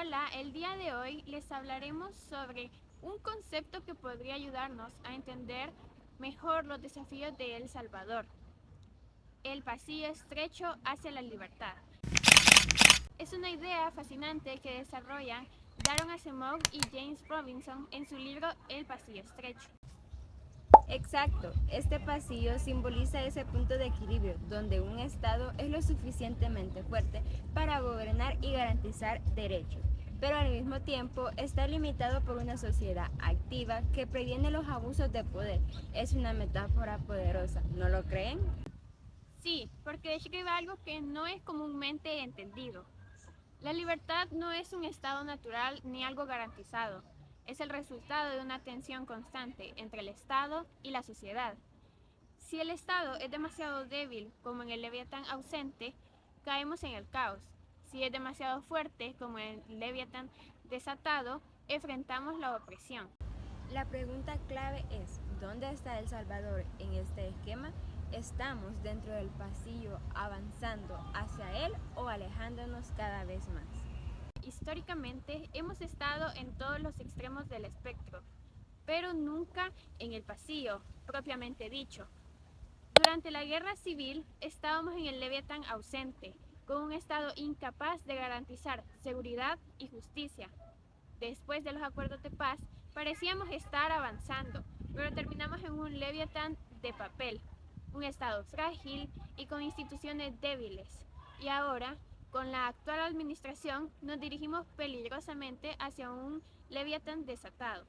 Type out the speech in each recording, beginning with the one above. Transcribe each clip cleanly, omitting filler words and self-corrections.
Hola, el día de hoy les hablaremos sobre un concepto que podría ayudarnos a entender mejor los desafíos de El Salvador, el pasillo estrecho hacia la libertad. Es una idea fascinante que desarrollan Daron Asimov y James Robinson en su libro El pasillo estrecho. Exacto, este pasillo simboliza ese punto de equilibrio donde un Estado es lo suficientemente fuerte para gobernar y garantizar derechos, pero al mismo tiempo está limitado por una sociedad activa que previene los abusos de poder. Es una metáfora poderosa, ¿no lo creen? Sí, porque describe algo que no es comúnmente entendido. La libertad no es un estado natural ni algo garantizado, es el resultado de una tensión constante entre el Estado y la sociedad. Si el Estado es demasiado débil, como en el Leviatán ausente, caemos en el caos. Si es demasiado fuerte, como en el Leviatán desatado, enfrentamos la opresión. La pregunta clave es, ¿dónde está El Salvador en este esquema? ¿Estamos dentro del pasillo avanzando hacia él o alejándonos cada vez más? Históricamente hemos estado en todos los extremos del espectro, pero nunca en el pasillo, propiamente dicho. Durante la Guerra Civil estábamos en el Leviatán ausente, con un Estado incapaz de garantizar seguridad y justicia. Después de los acuerdos de paz, parecíamos estar avanzando, pero terminamos en un Leviatán de papel, un Estado frágil y con instituciones débiles. Y ahora, con la actual administración, nos dirigimos peligrosamente hacia un Leviatán desatado.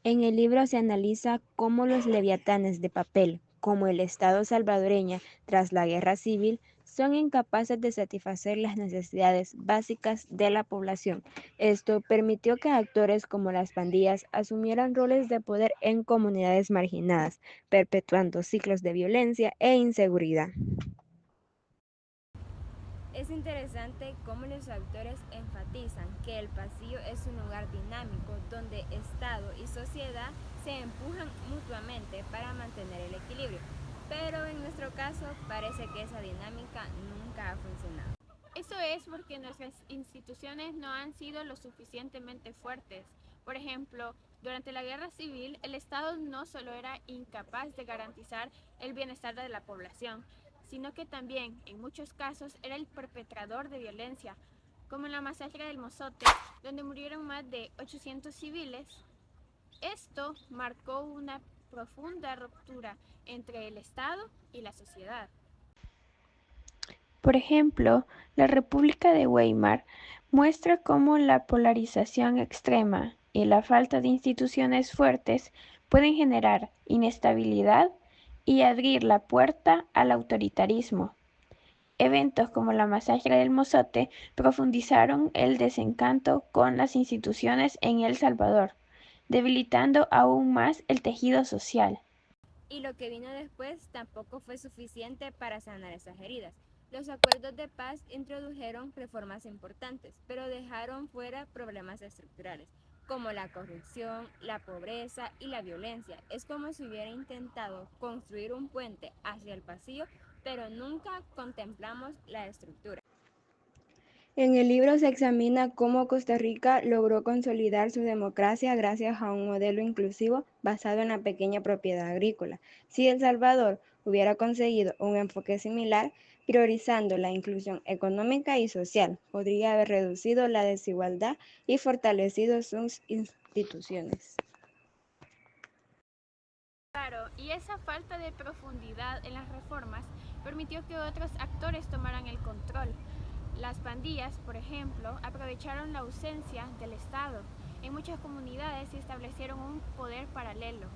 En el libro se analiza cómo los leviatanes de papel, como el Estado salvadoreño tras la guerra civil, son incapaces de satisfacer las necesidades básicas de la población. Esto permitió que actores como las pandillas asumieran roles de poder en comunidades marginadas, perpetuando ciclos de violencia e inseguridad. Es interesante cómo los autores enfatizan que el pasillo es un lugar dinámico donde Estado y sociedad se empujan mutuamente para mantener el equilibrio, pero en nuestro caso parece que esa dinámica nunca ha funcionado. Eso es porque nuestras instituciones no han sido lo suficientemente fuertes. Por ejemplo, durante la Guerra Civil, el Estado no solo era incapaz de garantizar el bienestar de la población, sino que también, en muchos casos, era el perpetrador de violencia, como en la masacre del Mozote, donde murieron más de 800 civiles. Esto marcó una profunda ruptura entre el Estado y la sociedad. Por ejemplo, la República de Weimar muestra cómo la polarización extrema y la falta de instituciones fuertes pueden generar inestabilidad y abrir la puerta al autoritarismo. Eventos como la masacre del Mozote profundizaron el desencanto con las instituciones en El Salvador, debilitando aún más el tejido social. Y lo que vino después tampoco fue suficiente para sanar esas heridas. Los acuerdos de paz introdujeron reformas importantes, pero dejaron fuera problemas estructurales, como la corrupción, la pobreza y la violencia. Es como si hubiera intentado construir un puente hacia el pasillo, pero nunca contemplamos la estructura. En el libro se examina cómo Costa Rica logró consolidar su democracia gracias a un modelo inclusivo basado en la pequeña propiedad agrícola. Si El Salvador hubiera conseguido un enfoque similar, priorizando la inclusión económica y social, podría haber reducido la desigualdad y fortalecido sus instituciones. Claro, y esa falta de profundidad en las reformas permitió que otros actores tomaran el control. Las pandillas, por ejemplo, aprovecharon la ausencia del Estado. En muchas comunidades se establecieron un poder paralelo.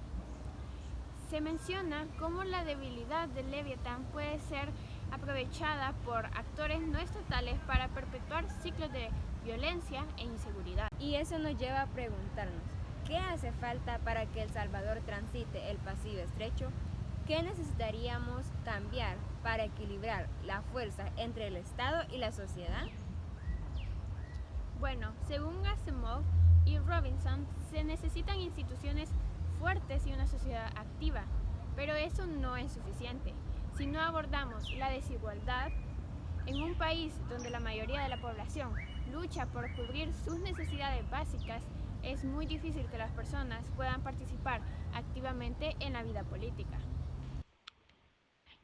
Se menciona cómo la debilidad del Leviatán puede ser aprovechada por actores no estatales para perpetuar ciclos de violencia e inseguridad. Y eso nos lleva a preguntarnos, ¿qué hace falta para que El Salvador transite el pasillo estrecho? ¿Qué necesitaríamos cambiar para equilibrar la fuerza entre el Estado y la sociedad? Bueno, según Asimov y Robinson, se necesitan instituciones fuertes y una sociedad activa, pero eso no es suficiente. Si no abordamos la desigualdad, En un país donde la mayoría de la población lucha por cubrir sus necesidades básicas, es muy difícil que las personas puedan participar activamente en la vida política.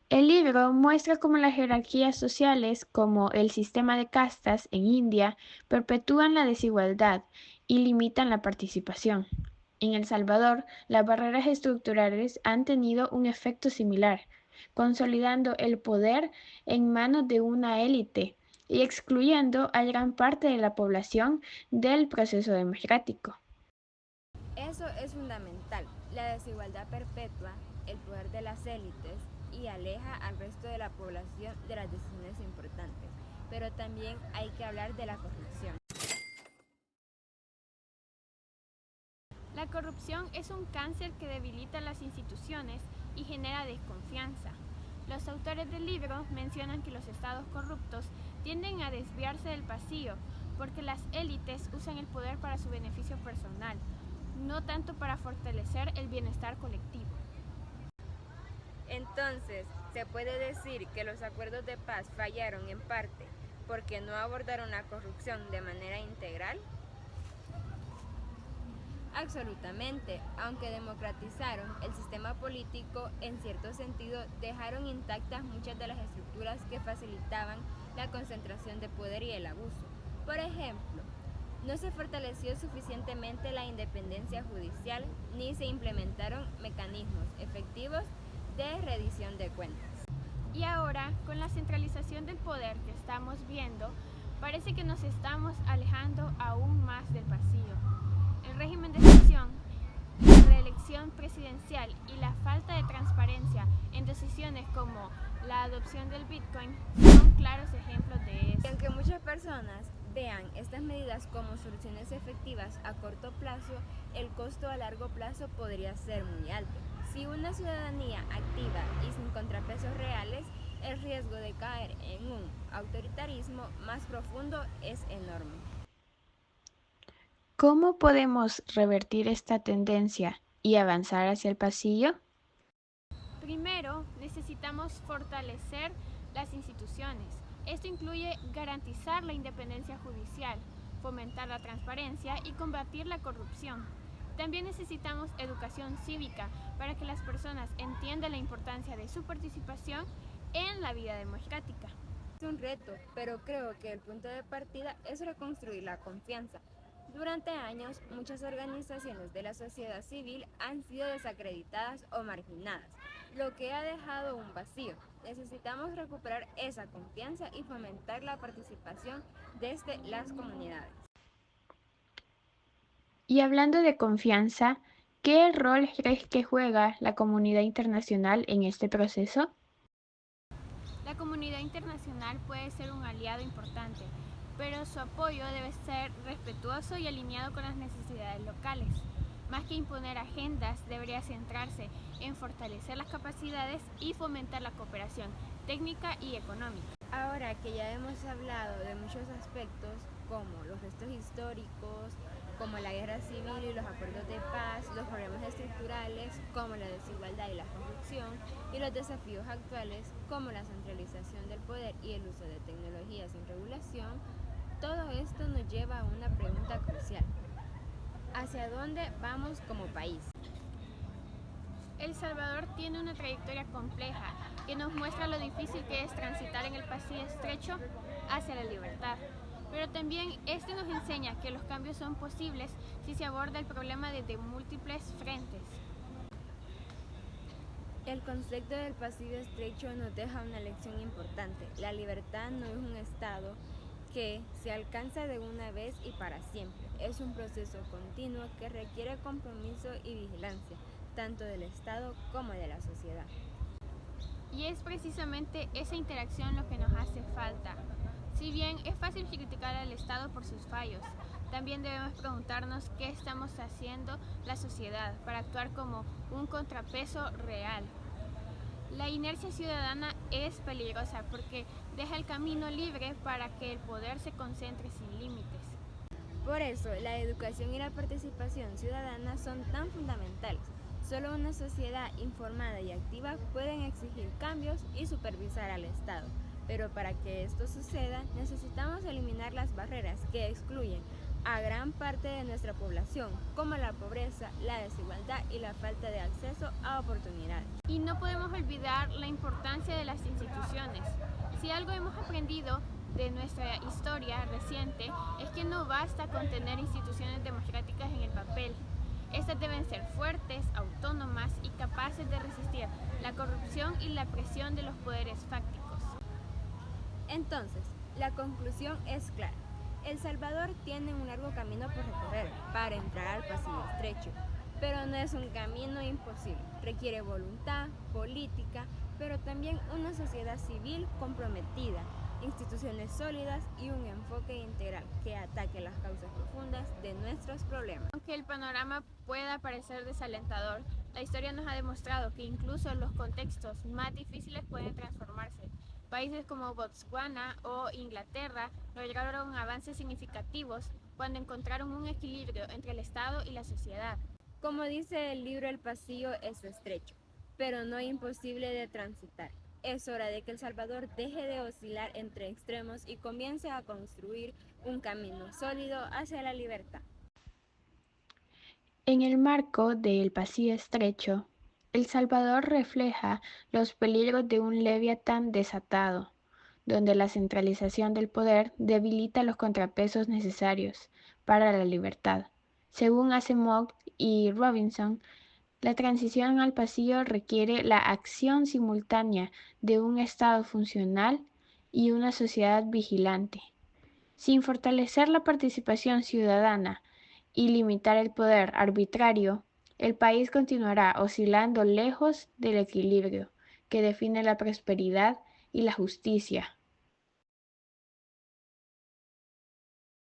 El libro muestra cómo las jerarquías sociales, como el sistema de castas en India, perpetúan la desigualdad y limitan la participación. En El Salvador, las barreras estructurales han tenido un efecto similar, consolidando el poder en manos de una élite y excluyendo a gran parte de la población del proceso democrático. Eso es fundamental. La desigualdad perpetua el poder de las élites y aleja al resto de la población de las decisiones importantes. Pero también hay que hablar de la corrupción. La corrupción es un cáncer que debilita las instituciones y genera desconfianza. Los autores del libro mencionan que los estados corruptos tienden a desviarse del pasillo porque las élites usan el poder para su beneficio personal, no tanto para fortalecer el bienestar colectivo. Entonces, se puede decir que los acuerdos de paz fallaron en parte porque no abordaron la corrupción de manera integral. Absolutamente, aunque democratizaron el sistema político, en cierto sentido dejaron intactas muchas de las estructuras que facilitaban la concentración de poder y el abuso. Por ejemplo, no se fortaleció suficientemente la independencia judicial ni se implementaron mecanismos efectivos de rendición de cuentas. Y ahora, con la centralización del poder que estamos viendo, parece que nos estamos alejando aún más del pasillo. El régimen de excepción, la reelección presidencial y la falta de transparencia en decisiones como la adopción del Bitcoin son claros ejemplos de eso. Y aunque muchas personas vean estas medidas como soluciones efectivas a corto plazo, el costo a largo plazo podría ser muy alto. Si una ciudadanía activa y sin contrapesos reales, el riesgo de caer en un autoritarismo más profundo es enorme. ¿Cómo podemos revertir esta tendencia y avanzar hacia el pasillo? Primero, necesitamos fortalecer las instituciones. Esto incluye garantizar la independencia judicial, fomentar la transparencia y combatir la corrupción. También necesitamos educación cívica para que las personas entiendan la importancia de su participación en la vida democrática. Es un reto, pero creo que el punto de partida es reconstruir la confianza. Durante años, muchas organizaciones de la sociedad civil han sido desacreditadas o marginadas, lo que ha dejado un vacío. Necesitamos recuperar esa confianza y fomentar la participación desde las comunidades. Y hablando de confianza, ¿qué rol crees que juega la comunidad internacional en este proceso? La comunidad internacional puede ser un aliado importante, pero su apoyo debe ser respetuoso y alineado con las necesidades locales. Más que imponer agendas, debería centrarse en fortalecer las capacidades y fomentar la cooperación técnica y económica. Ahora que ya hemos hablado de muchos aspectos como los restos históricos, como la guerra civil y los acuerdos de paz, los problemas estructurales como la desigualdad y la corrupción, y los desafíos actuales como la centralización del poder y el uso de tecnologías sin regulación, todo esto nos lleva a una pregunta crucial. ¿Hacia dónde vamos como país? El Salvador tiene una trayectoria compleja que nos muestra lo difícil que es transitar en el pasillo estrecho hacia la libertad. Pero también esto nos enseña que los cambios son posibles si se aborda el problema desde múltiples frentes. El concepto del pasillo estrecho nos deja una lección importante. La libertad no es un estado que se alcanza de una vez y para siempre. Es un proceso continuo que requiere compromiso y vigilancia, tanto del Estado como de la sociedad. Y es precisamente esa interacción lo que nos hace falta. Si bien es fácil criticar al Estado por sus fallos, también debemos preguntarnos qué estamos haciendo la sociedad para actuar como un contrapeso real. La inercia ciudadana es peligrosa porque deja el camino libre para que el poder se concentre sin límites. Por eso, la educación y la participación ciudadana son tan fundamentales. Solo una sociedad informada y activa pueden exigir cambios y supervisar al Estado. Pero para que esto suceda, necesitamos eliminar las barreras que excluyen a gran parte de nuestra población, como la pobreza, la desigualdad y la falta de acceso a oportunidades. Y no podemos olvidar la importancia de las instituciones. Si algo hemos aprendido de nuestra historia reciente es que no basta con tener instituciones democráticas en el papel. Estas deben ser fuertes, autónomas y capaces de resistir la corrupción y la presión de los poderes fácticos. Entonces, la conclusión es clara. El Salvador tiene un largo camino por recorrer para entrar al pasillo estrecho, pero no es un camino imposible. Requiere voluntad, política, pero también una sociedad civil comprometida, instituciones sólidas y un enfoque integral que ataque las causas profundas de nuestros problemas. Aunque el panorama pueda parecer desalentador, la historia nos ha demostrado que incluso los contextos más difíciles pueden transformarse. Países como Botswana o Inglaterra lograron avances significativos cuando encontraron un equilibrio entre el Estado y la sociedad. Como dice el libro, el pasillo es estrecho, pero no imposible de transitar. Es hora de que El Salvador deje de oscilar entre extremos y comience a construir un camino sólido hacia la libertad. En el marco del pasillo estrecho, El Salvador refleja los peligros de un Leviatán desatado, donde la centralización del poder debilita los contrapesos necesarios para la libertad. Según Asimov y Robinson, la transición al pasillo requiere la acción simultánea de un Estado funcional y una sociedad vigilante. Sin fortalecer la participación ciudadana y limitar el poder arbitrario, el país continuará oscilando lejos del equilibrio que define la prosperidad y la justicia.